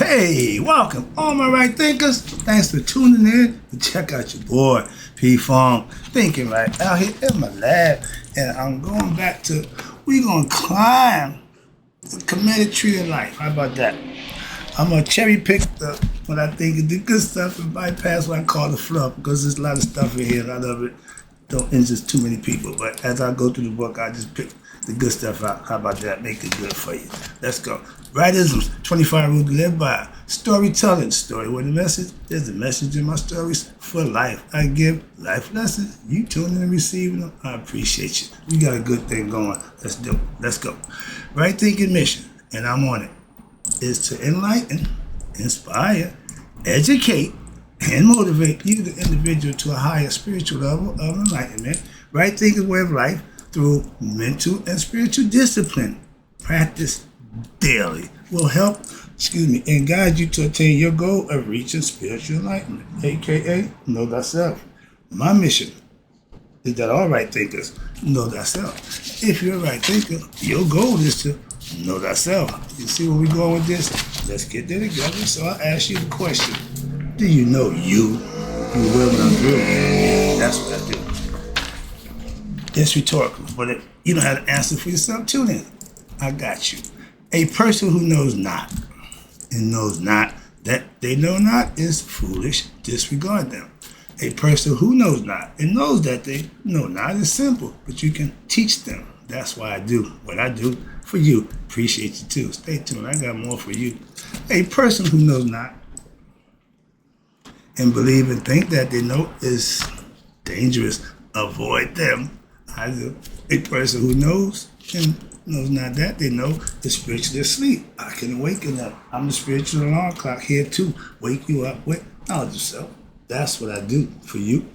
Hey, welcome, all my right thinkers. Thanks for tuning in to check out your boy, P Funk, thinking right out here in my lab. And I'm going back to, we're going to climb the Kemetic tree of life. How about that? I'm going to cherry pick what I think is the good stuff and bypass what I call the fluff, because there's a lot of stuff in here, a lot of it don't interest too many people. But as I go through the book, I just pick the good stuff out. How about that? Make it good for you. Let's go. Rightisms, 25 rules to live by. Storytelling, story with a message. There's a message in my stories for life. I give life lessons. You tune in and receiving them. I appreciate you. We got a good thing going. Let's do it. Let's go. Right thinking mission, and I'm on it, is to enlighten, inspire, educate, and motivate you, the individual, to a higher spiritual level of enlightenment. Right thinking way of life through mental and spiritual discipline. Practice daily will help, and guide you to attain your goal of reaching spiritual enlightenment, aka know thyself. My mission is that all right thinkers know thyself. If you're a right thinker, your goal is to know thyself. You see where we're going with this? Let's get there together. So I'll ask you the question: do you know you? You will not do. That's what I do. It's rhetorical, but if you don't have to answer for yourself, tune in. I got you. A person who knows not and knows not that they know not is foolish. Disregard them. A person who knows not and knows that they know not is simple, but you can teach them. That's why I do what I do for you. Appreciate you too. Stay tuned. I got more for you. A person who knows not and believe and think that they know is dangerous. Avoid them. I do. A person who knows and knows not that they know is spiritually asleep. I can awaken them. I'm the spiritual alarm clock here to wake you up with knowledge of self. That's what I do for you.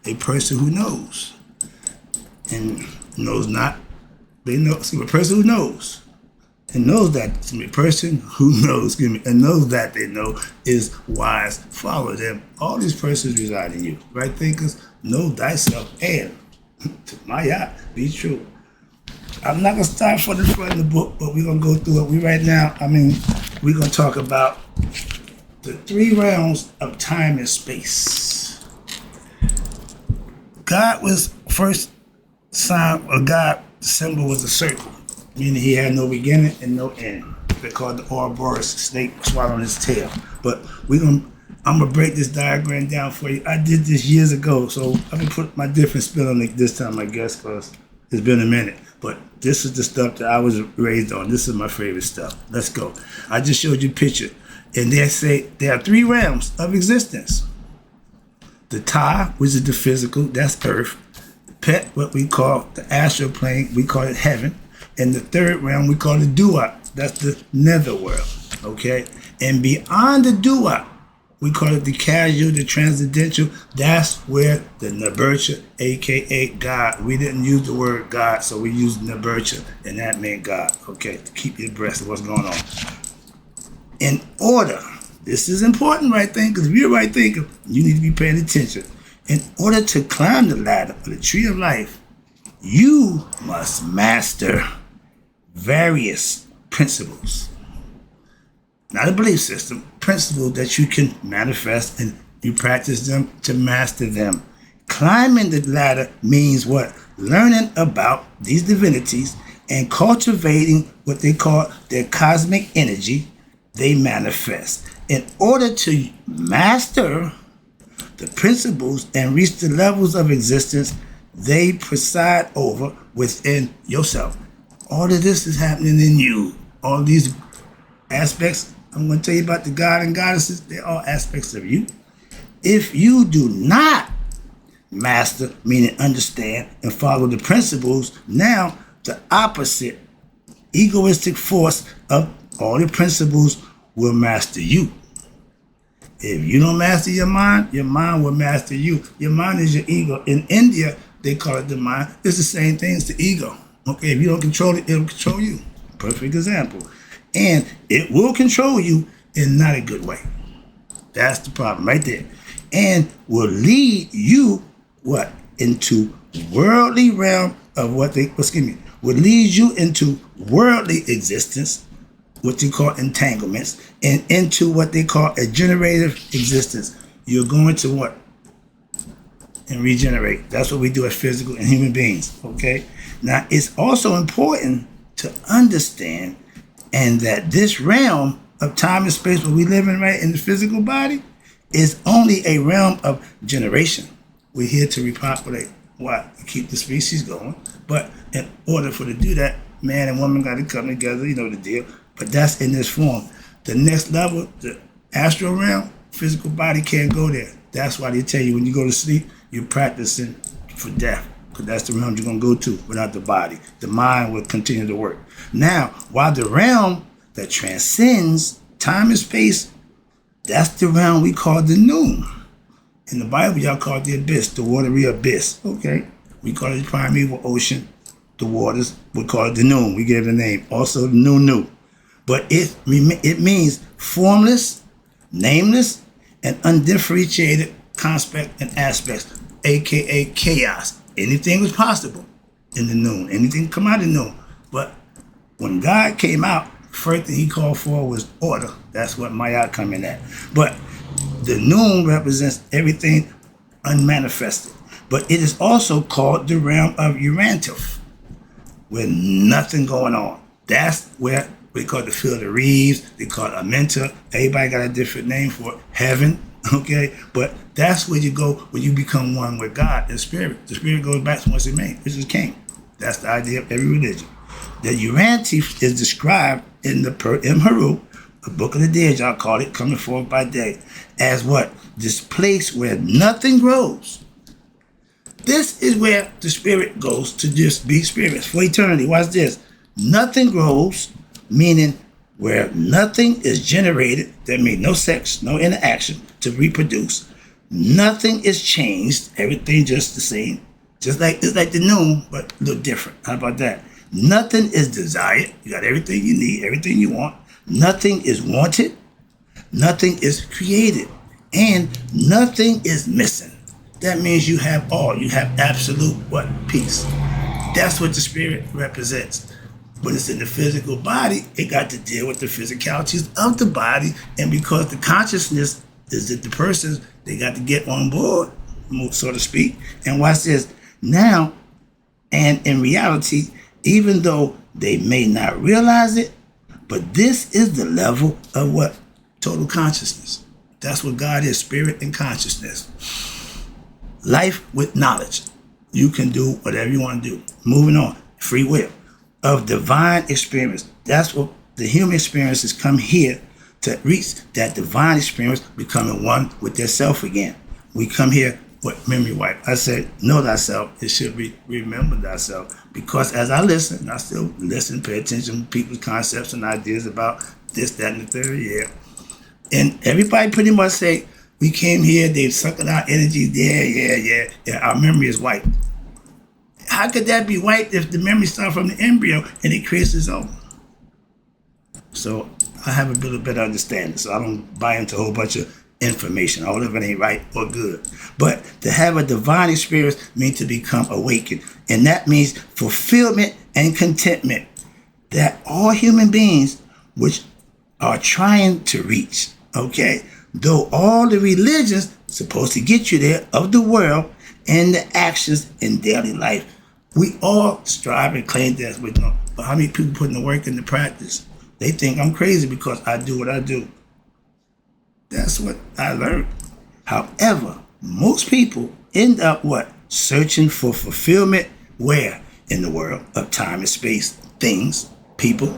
A person who knows and knows not, they know. A person who knows and knows that, a person who knows, and knows that they know is wise. Follow them. All these persons reside in you. Right thinkers, know thyself, and to my yacht, be true. I'm not going to start from the front of the book, but we're going to go through it. We're going to talk about the three realms of time and space. God was first sign, or God, the symbol was a circle, meaning he had no beginning and no end. They're called the Ouroboros, snake swallowing his tail. But I'm going to break this diagram down for you. I did this years ago, so I'm going to put my different spin on it this time, I guess, because it's been a minute. But this is the stuff that I was raised on. This is my favorite stuff. Let's go. I just showed you a picture. And they say there are three realms of existence. The Ta, which is the physical, that's earth. The Pet, what we call the astral plane, we call it heaven. And the third realm, we call it Dua, that's the netherworld. Okay? And beyond the Dua, we call it the casual, the transcendental. That's where the Nabircha, a.k.a. God. We didn't use the word God, so we used Nabircha, and that meant God. Okay, to keep you abreast of what's going on. In order, this is important, right thing, because if you're a right thinker, you need to be paying attention. In order to climb the ladder of the tree of life, you must master various principles. Not a belief system, principles that you can manifest, and you practice them to master them. Climbing the ladder means what? Learning about these divinities and cultivating what they call their cosmic energy they manifest. In order to master the principles and reach the levels of existence they preside over within yourself. All of this is happening in you. All these aspects I'm going to tell you about, the God and goddesses, they're all aspects of you. If you do not master, meaning understand and follow the principles, now the opposite egoistic force of all the principles will master you. If you don't master your mind will master you. Your mind is your ego. In India, they call it the mind. It's the same thing as the ego. Okay, if you don't control it, it'll control you. Perfect example. And it will control you in not a good way. That's the problem right there. And will lead you, into worldly realm of will lead you into worldly existence what you call entanglements, and into what they call a generative existence. You're going to what? And regenerate. That's what we do as physical and human beings, okay? Now, it's also important to understand and that this realm of time and space where we live in right in the physical body is only a realm of generation. We're here to repopulate. Why? Keep the species going. But in order for to do that, man and woman got to come together, you know the deal. But that's in this form. The next level, the astral realm, physical body can't go there. That's why they tell you when you go to sleep, you're practicing for death. Because that's the realm you're going to go to without the body. The mind will continue to work. Now, while the realm that transcends time and space, that's the realm we call the noon. In the Bible, y'all call it the abyss, the watery abyss. Okay? We call it the primeval ocean. The waters, we call it the noon. We gave it a name. Also, the new. But it means formless, nameless, and undifferentiated concept and aspects, aka chaos. Anything was possible in the noon. Anything come out of the noon. But when God came out, first thing he called for was order. That's what Maya come in at. But the noon represents everything unmanifested. But it is also called the realm of Urantia, with nothing going on. That's where we call the field of reeds. They call it a mentor. Everybody got a different name for it. Heaven, okay? But that's where you go when you become one with God and spirit. The spirit goes back to once it made. This is king. That's the idea of every religion. The Urantia is described in the Imharu, the Book of the Dead, y'all call it, coming forth by day, as what? This place where nothing grows. This is where the spirit goes to just be spirits for eternity. Watch this. Nothing grows, meaning where nothing is generated. That means no sex, no interaction to reproduce. Nothing is changed. Everything just the same. It's like the noon, but a little different. How about that? Nothing is desired. You got everything you need, everything you want. Nothing is wanted. Nothing is created. And nothing is missing. That means you have all. You have absolute what? Peace. That's what the spirit represents. But it's in the physical body, it got to deal with the physicalities of the body. And because the consciousness is that the persons, they got to get on board, so to speak. And watch this. Now, and in reality, even though they may not realize it, but this is the level of what? Total consciousness. That's what God is, spirit and consciousness. Life with knowledge. You can do whatever you want to do. Moving on. Free will. Of divine experience. That's what the human experiences come here to reach that divine experience, becoming one with their self again. We come here with memory wipe. I said, know thyself. It should be remember thyself. Because as I listen, I still listen, pay attention to people's concepts and ideas about this, that, and the third. Yeah. And everybody pretty much say, we came here, they've sucked our energy. Yeah. Our memory is wiped. How could that be wiped if the memory starts from the embryo and it creates its own? So I have a little better understanding. So I don't buy into a whole bunch of information. All of it ain't right or good. But to have a divine experience means to become awakened. And that means fulfillment and contentment that all human beings which are trying to reach. Okay? Though all the religions supposed to get you there of the world and the actions in daily life. We all strive and claim that we know. But how many people putting the work into practice? They think I'm crazy because I do what I do. That's what I learned. However, most people end up what? Searching for fulfillment where? In the world of time and space. Things, people,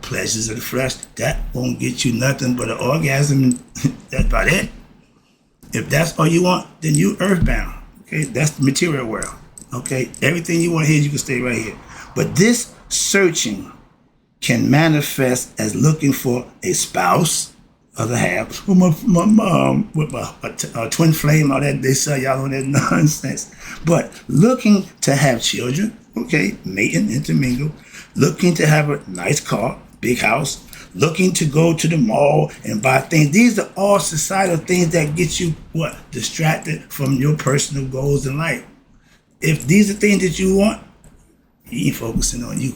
pleasures of the flesh. That won't get you nothing but an orgasm. That's about it. If that's all you want, then you earthbound. Okay, that's the material world. Okay, everything you want here, you can stay right here. But this searching can manifest as looking for a spouse, other half, with my mom, with my twin flame, all that they sell y'all on that nonsense. But looking to have children, okay, mating, intermingle, looking to have a nice car, big house, looking to go to the mall and buy things. These are all societal things that get you what? Distracted from your personal goals in life. If these are things that you want, you ain't focusing on you.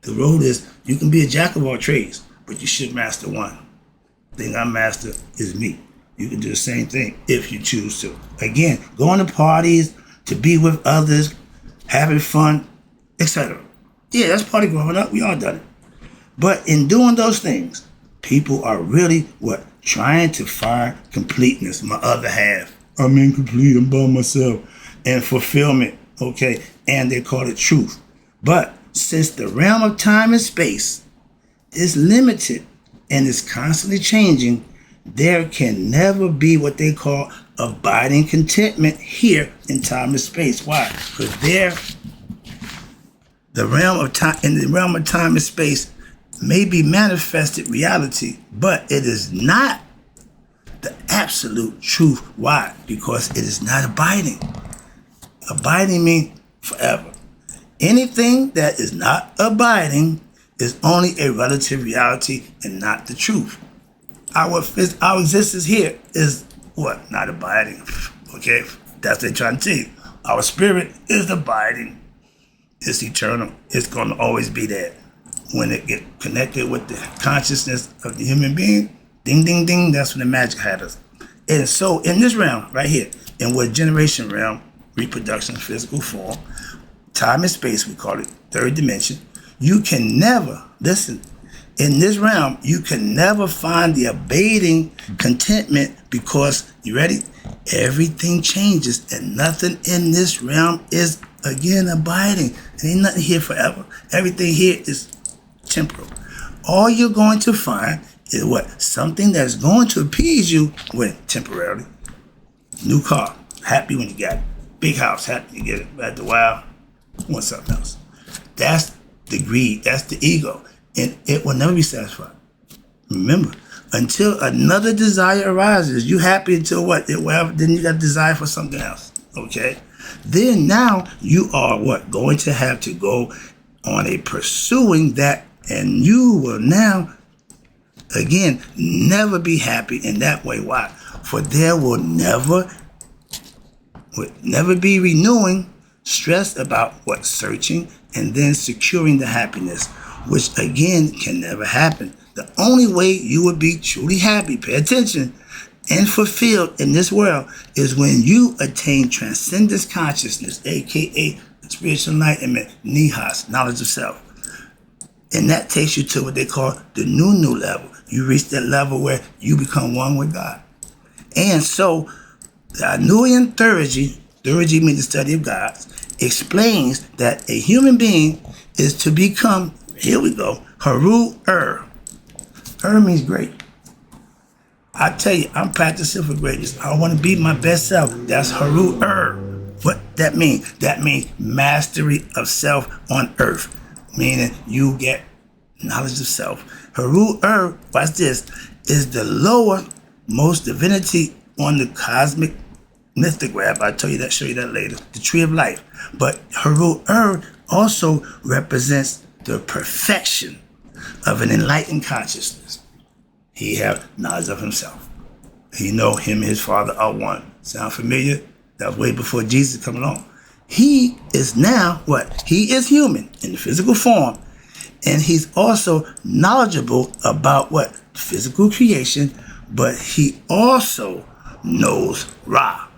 The road is You can be a jack of all trades, but you should master one. The thing I master is me. You can do the same thing if you choose to. Again, going to parties, to be with others, having fun, etc. Yeah, that's part of growing up. We all done it. But in doing those things, people are really what? Trying to find completeness, my other half. I'm incomplete, I'm by myself. And fulfillment, okay? And they call it truth. But since the realm of time and space is limited and is constantly changing, there can never be what they call abiding contentment here in time and space. Why? Because the realm of time, in the realm of time and space, may be manifested reality, but it is not the absolute truth. Why? Because it is not abiding. Abiding means forever. Anything that is not abiding is only a relative reality and not the truth. Our existence here is what? Not abiding. Okay? That's what they're trying to tell you. Our spirit is abiding. It's eternal. It's going to always be there. When it get connected with the consciousness of the human being, ding, ding, ding, that's when the magic had us. And so in this realm right here, in what generation realm, reproduction, physical form, time and space, we call it third dimension, you can never, listen, in this realm, you can never find the abating contentment because, you ready? Everything changes and nothing in this realm is, again, abiding. There ain't nothing here forever. Everything here is temporal. All you're going to find is what? Something that's going to appease you when temporarily. New car, happy when you got it. Big house, happy you get it. But after a while, want something else. That's the greed, that's the ego. And it will never be satisfied. Remember, until another desire arises, you happy until what? Then you got desire for something else. Okay? Then now you are what? Going to have to go on a pursuing that, and you will now, again, never be happy in that way. Why? For there will never be renewing, stress about what? Searching and then securing the happiness, which again can never happen. The only way you would be truly happy, pay attention, and fulfilled in this world is when you attain transcendence consciousness, aka spiritual enlightenment, nihas, knowledge of self. And that takes you to what they call the new level. You reach that level where you become one with God. And so the Anuian theurgy means the study of God, explains that a human being is to become, here we go, Haru-Ur. Ur means great. I tell you, I'm practicing for greatness. I want to be my best self. That's Haru-Ur. What that mean? That means mastery of self on earth. Meaning you get knowledge of self. Haru-Ur, watch this, is the lower most divinity on the cosmic mythograph. I'll tell you that, show you that later. The tree of life. But Haru-Ur also represents the perfection of an enlightened consciousness. He have knowledge of himself. He know him and his father are one. Sound familiar? That was way before Jesus come along. He is now what? He is human in the physical form. And he's also knowledgeable about what? Physical creation. But he also knows Ra.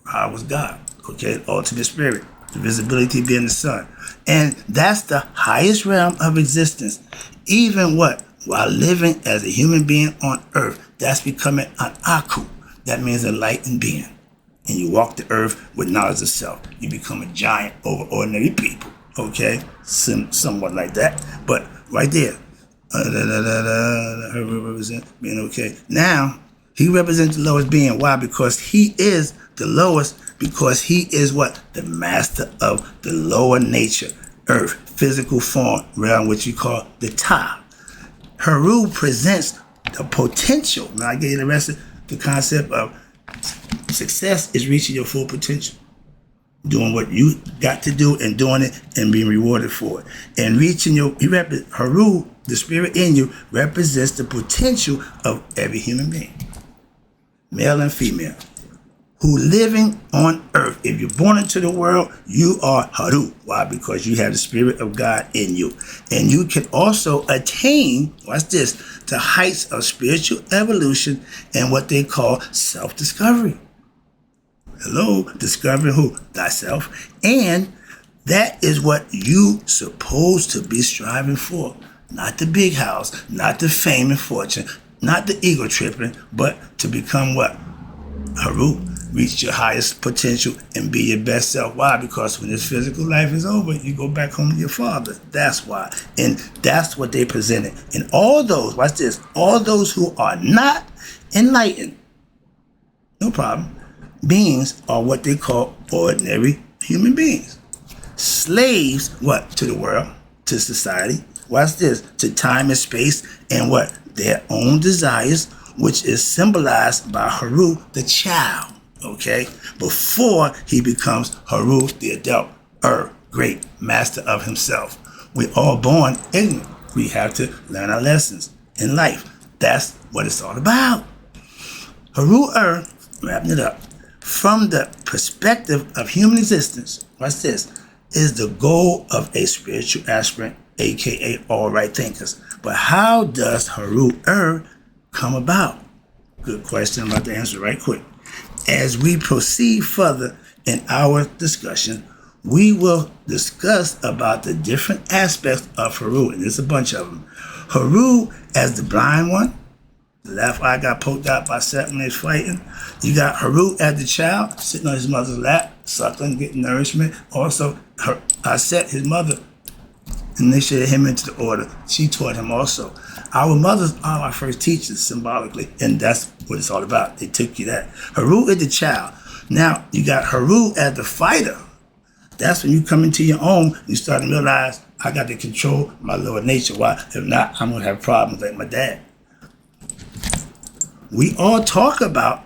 Ra was God. Okay? Ultimate spirit. The visibility being the sun. And that's the highest realm of existence. Even what? While living as a human being on earth. That's becoming an Aku. That means a enlightened being. And you walk the earth with knowledge of self. You become a giant over ordinary people. Okay? Somewhat like that. But right there. Being okay. Now, he represents the lowest being. Why? Because he is the lowest. Because he is what? The master of the lower nature. Earth. Physical form. Realm which you call the Ta. Haru presents the potential. Now I gave you the rest of the concept of success is reaching your full potential. Doing what you got to do and doing it and being rewarded for it. And reaching Haru, the spirit in you, represents the potential of every human being. Male and female. who living on earth. If you're born into the world, you are Haru. Why? Because you have the Spirit of God in you. And you can also attain, watch this, to heights of spiritual evolution and what they call self-discovery. Hello, discovering who? Thyself. And that is what you supposed to be striving for. Not the big house, not the fame and fortune, not the ego tripping, but to become what? Haru. Reach your highest potential and be your best self. Why? Because when this physical life is over, you go back home to your father. That's why. And that's what they presented. And all those, watch this, all those who are not enlightened, no problem, beings are what they call ordinary human beings. Slaves, what? To the world, to society. Watch this, to time and space, and what? Their own desires, which is symbolized by Haru, the child. Okay, before he becomes Haru, the adult, great master of himself. We're all born ignorant. We have to learn our lessons in life. That's what it's all about. Haru, wrapping it up, from the perspective of human existence, watch this, is the goal of a spiritual aspirant, aka all right thinkers. But how does Haru come about? Good question. I'm about to answer right quick. As we proceed further in our discussion, we will discuss about the different aspects of Haru, and there's a bunch of them. Haru as the blind one, the left eye got poked out by Satan when he's fighting. You got Haru as the child, sitting on his mother's lap, suckling, getting nourishment. Also, Aset, his mother, initiated him into the order. She taught him also. Our mothers are our first teachers symbolically, and that's what it's all about. They took you that. Haru is the child. Now, you got Haru as the fighter. That's when you come into your own, you start to realize, I got to control my lower nature. Why? If not, I'm going to have problems like my dad. We all talk about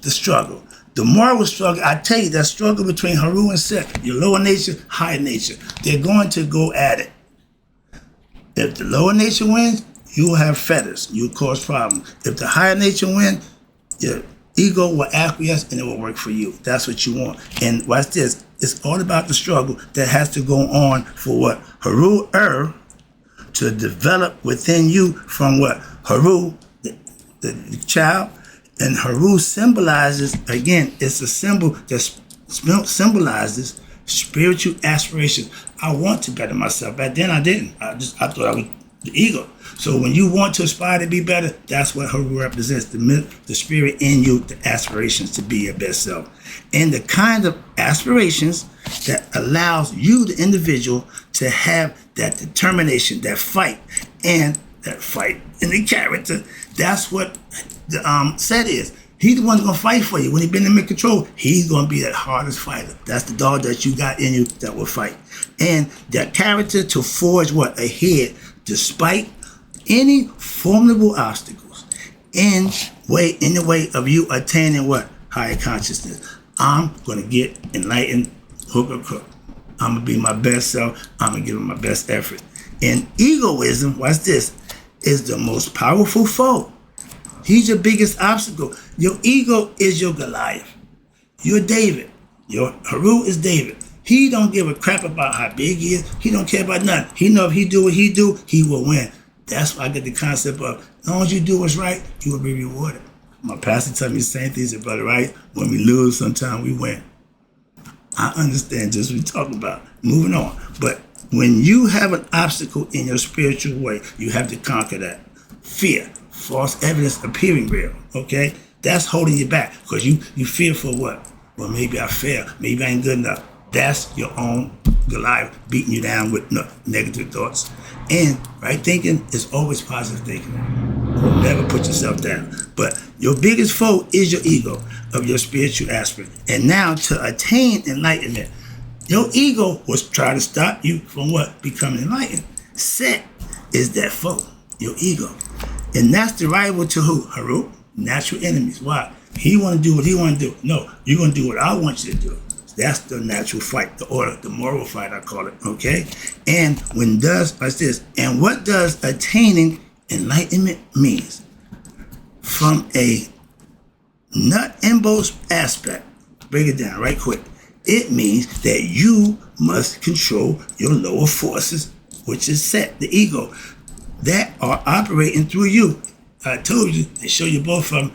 the struggle. The moral struggle, I tell you, that struggle between Haru and Set, your lower nature, higher nature, they're going to go at it. If the lower nature wins, you will have fetters. You will cause problems. If the higher nature wins, your ego will acquiesce and it will work for you. That's what you want. And watch this. It's all about the struggle that has to go on for what? Haru to develop within you from what? Haru, the child. And Haru symbolizes, again, it's a symbol that symbolizes spiritual aspirations. I want to better myself. Back then I didn't. I thought I was the ego. So when you want to aspire to be better, that's what Haru represents. The spirit in you, the aspirations to be your best self. And the kind of aspirations that allows you, the individual, to have that determination, that fight, and that fight in the character. That's what the Set is. He's the one who's going to fight for you. When he's been in control, he's going to be that hardest fighter. That's the dog that you got in you that will fight. And that character to forge what? Ahead, despite any formidable obstacles in the way of you attaining what? Higher consciousness. I'm going to get enlightened, hook or crook. I'm going to be my best self. I'm going to give it my best effort. And egoism, watch this, is the most powerful foe. He's your biggest obstacle. Your ego is your Goliath. You're David. Your Haru is David. He don't give a crap about how big he is. He don't care about nothing. He know if he do what he do, he will win. That's why I get the concept of, as long as you do what's right, you will be rewarded. My pastor told me the same thing. He said, brother, right? When we lose, sometimes we win. I understand just what we're talking about. Moving on. But when you have an obstacle in your spiritual way, you have to conquer that. Fear. False evidence appearing real, okay? That's holding you back because you fear for what? Well, maybe I fail. Maybe I ain't good enough. That's your own Goliath beating you down with negative thoughts. And right thinking is always positive thinking. You'll never put yourself down. But your biggest foe is your ego of your spiritual aspect. And now to attain enlightenment, your ego was trying to stop you from what? Becoming enlightened. Set is that foe, your ego. And that's the rival to who? Haru, natural enemies. Why? He want to do what he want to do. No, you're going to do what I want you to do. That's the natural fight, the order, the moral fight, I call it, okay? And watch this, and what does attaining enlightenment means? From a nut and bolt aspect, break it down right quick. It means that you must control your lower forces, which is set, the ego, that are operating through you. I told you, they show you both from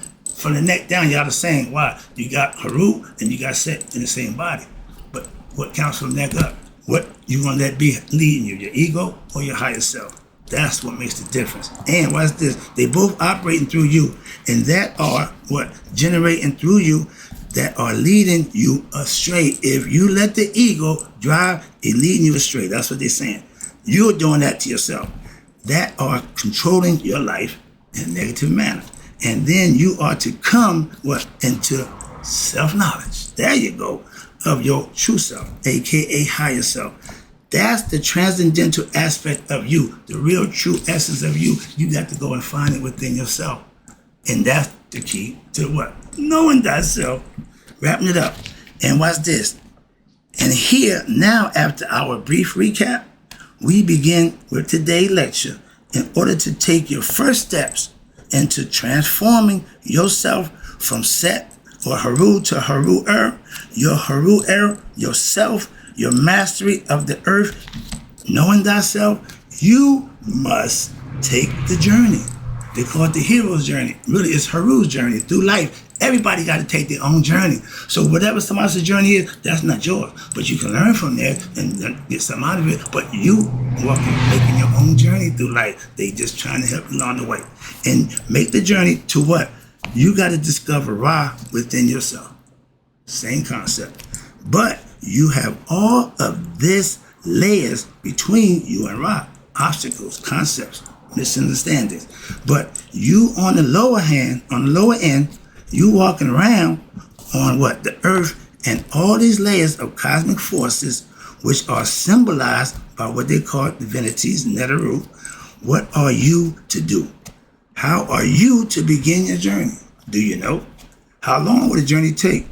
the neck down, y'all the same. Why? You got Haru and you got Set in the same body. But what counts from the neck up? What you want to let be leading you, your ego or your higher self? That's what makes the difference. And watch this, they both operating through you, and that are what generating through you, that are leading you astray. If you let the ego drive, it leading you astray. That's what they're saying. You're doing that to yourself. That are controlling your life in a negative manner. And then you are to come what? Into self-knowledge. There you go. Of your true self, aka higher self. That's the transcendental aspect of you, the real true essence of you. You got to go and find it within yourself. And that's the key to what? Knowing thyself. Wrapping it up. And watch this. And here, now after our brief recap, we begin with today's lecture in order to take your first steps into transforming yourself from Set or Haru to Haru-er, your Haru-er, yourself, your mastery of the earth, knowing thyself. You must take the journey. They call it the hero's journey. Really, it's Haru's journey through life. Everybody got to take their own journey. So whatever somebody else's journey is, that's not yours. But you can learn from there and get something out of it. But you walking, making your own journey through life. They just trying to help you along the way. And make the journey to what? You got to discover Ra within yourself. Same concept. But you have all of this layers between you and Ra. Obstacles, concepts, misunderstandings. But you on the lower end, you walking around on what? The earth and all these layers of cosmic forces, which are symbolized by what they call divinities, Neteru. What are you to do? How are you to begin your journey? Do you know? How long will the journey take?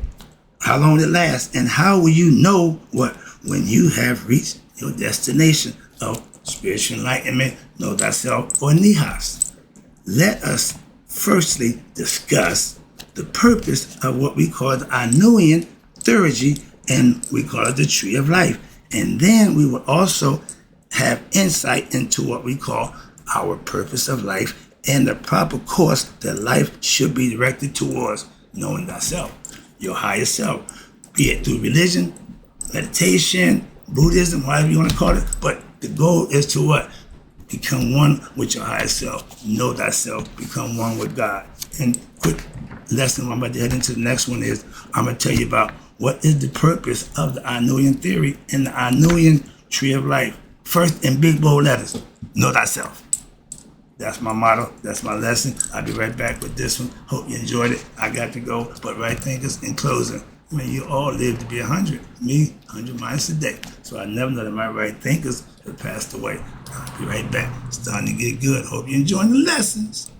How long will it last? And how will you know what? When you have reached your destination of spiritual enlightenment, know thyself, or nihas. Let us firstly discuss the purpose of what we call the Anuian theurgy, and we call it the tree of life. And then we will also have insight into what we call our purpose of life and the proper course that life should be directed towards, knowing thyself, your higher self, be it through religion, meditation, Buddhism, whatever you want to call it. But the goal is to what? Become one with your higher self. Know thyself. Become one with God. And quick lesson I'm about to head into the next one is I'm going to tell you about what is the purpose of the Anuian theory and the Anuian tree of life. First, in big bold letters, know thyself. That's my motto. That's my lesson. I'll be right back with this one. Hope you enjoyed it. I got to go. But right thinkers, in closing, may you all live to be 100. Me, 100 minus a day. So I never know that my right thinkers have passed away. I'll be right back. It's starting to get good. Hope you're enjoying the lessons.